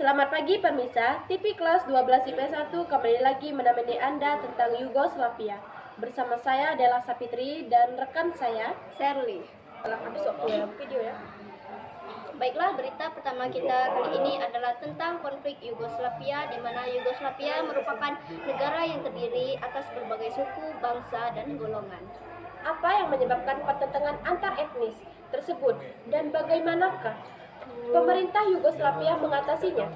Selamat pagi pemirsa, TV kelas 12 IP1 kembali lagi menemani Anda tentang Yugoslavia. Bersama saya adalah Sapitri dan rekan saya Shirley. Habis waktu ya video ya. Baiklah, berita pertama kita kali ini adalah tentang konflik Yugoslavia, di mana Yugoslavia merupakan negara yang terdiri atas berbagai suku, bangsa, dan golongan. Apa yang menyebabkan pertentangan antar etnis tersebut dan bagaimanakah pemerintah Yugoslavia mengatasinya?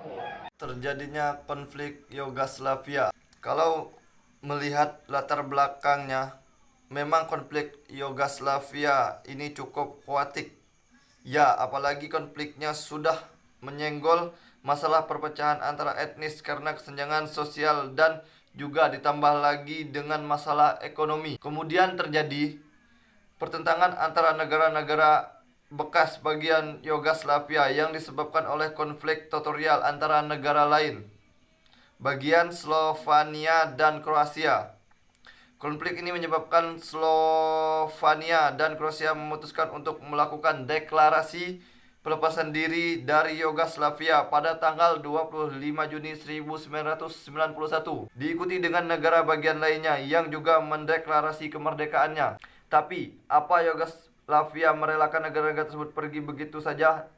Terjadinya konflik Yugoslavia. Kalau melihat latar belakangnya, memang konflik Yugoslavia ini cukup kuatik. Ya, apalagi konfliknya sudah menyenggol masalah perpecahan antara etnis karena kesenjangan sosial dan juga ditambah lagi dengan masalah ekonomi. Kemudian terjadi pertentangan antara negara-negara bekas bagian Yugoslavia yang disebabkan oleh konflik teritorial antara negara lain, bagian Slovenia dan Kroasia. Konflik ini menyebabkan Slovenia dan Kroasia memutuskan untuk melakukan deklarasi pelepasan diri dari Yugoslavia pada tanggal 25 Juni 1991, diikuti dengan negara bagian lainnya yang juga mendeklarasi kemerdekaannya. Tapi, apa Yugoslavia merelakan negara-negara tersebut pergi begitu saja?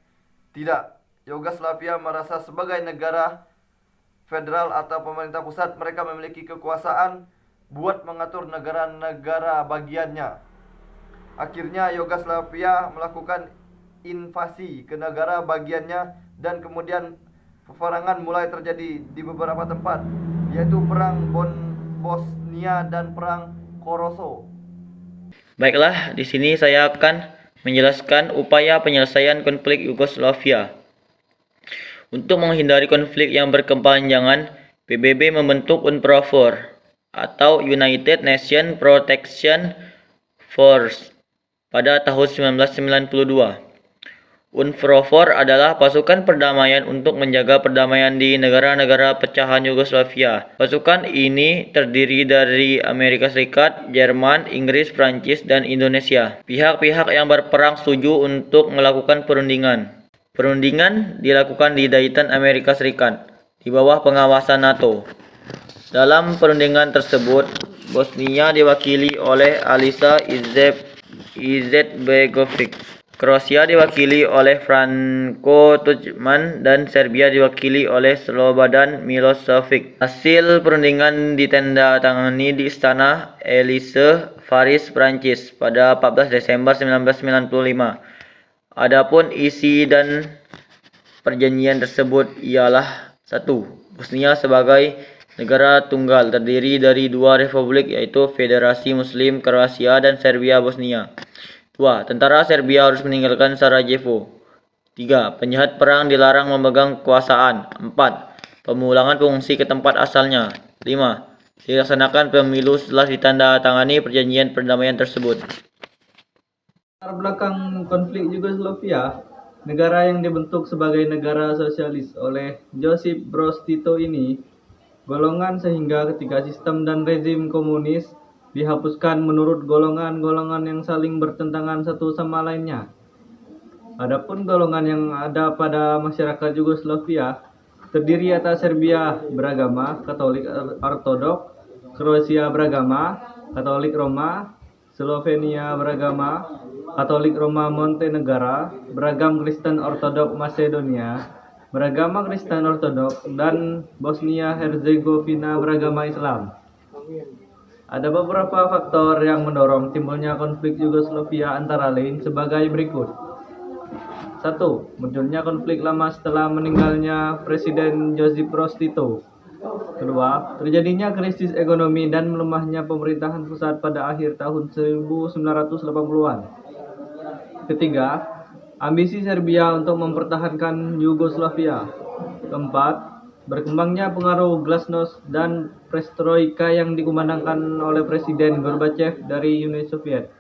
Tidak. Yugoslavia merasa sebagai negara federal atau pemerintah pusat, mereka memiliki kekuasaan buat mengatur negara-negara bagiannya. Akhirnya Yugoslavia melakukan invasi ke negara bagiannya dan kemudian peperangan mulai terjadi di beberapa tempat, yaitu perang Bosnia dan perang Kosovo. Baiklah, di sini saya akan menjelaskan upaya penyelesaian konflik Yugoslavia. Untuk menghindari konflik yang berkepanjangan, PBB membentuk UNPROFOR atau United Nations Protection Force pada tahun 1992. UNPROFOR adalah pasukan perdamaian untuk menjaga perdamaian di negara-negara pecahan Yugoslavia. Pasukan ini terdiri dari Amerika Serikat, Jerman, Inggris, Prancis, dan Indonesia. Pihak-pihak yang berperang setuju untuk melakukan perundingan. Perundingan dilakukan di Dayton, Amerika Serikat, di bawah pengawasan NATO. Dalam perundingan tersebut, Bosnia diwakili oleh Alisa Izetbegovic. Kroasia diwakili oleh Franjo Tuđman dan Serbia diwakili oleh Slobodan Milošević. Hasil perundingan ditandatangani di Istana Elysee, Paris, Prancis pada 14 Desember 1995. Adapun isi dan perjanjian tersebut ialah: 1. Bosnia sebagai negara tunggal terdiri dari dua republik, yaitu Federasi Muslim Kroasia dan Serbia Bosnia. 2. Tentara Serbia harus meninggalkan Sarajevo. 3. Penjahat perang dilarang memegang kekuasaan. 4. Pemulangan pengungsi ke tempat asalnya. 5. Dilaksanakan pemilu setelah ditandatangani perjanjian perdamaian tersebut. Latar belakang konflik Yugoslavia, negara yang dibentuk sebagai negara sosialis oleh Josip Broz Tito ini golongan sehingga ketika sistem dan rezim komunis dihapuskan menurut golongan-golongan yang saling bertentangan satu sama lainnya. Adapun golongan yang ada pada masyarakat Yugoslavia terdiri atas Serbia beragama Katolik Ortodok, Kroasia beragama Katolik Roma, Slovenia beragama Katolik Roma Montenegro, beragam Kristen Ortodok Macedonia, beragama Kristen Ortodok, dan Bosnia Herzegovina beragama Islam. Ada beberapa faktor yang mendorong timbulnya konflik Yugoslavia antara lain sebagai berikut. 1. Munculnya konflik lama setelah meninggalnya Presiden Josip Broz Tito. 2. Terjadinya krisis ekonomi dan melemahnya pemerintahan pusat pada akhir tahun 1980-an. 3. Ambisi Serbia untuk mempertahankan Yugoslavia. 4. Berkembangnya pengaruh glasnost dan perestroika yang dikumandangkan oleh Presiden Gorbachev dari Uni Soviet.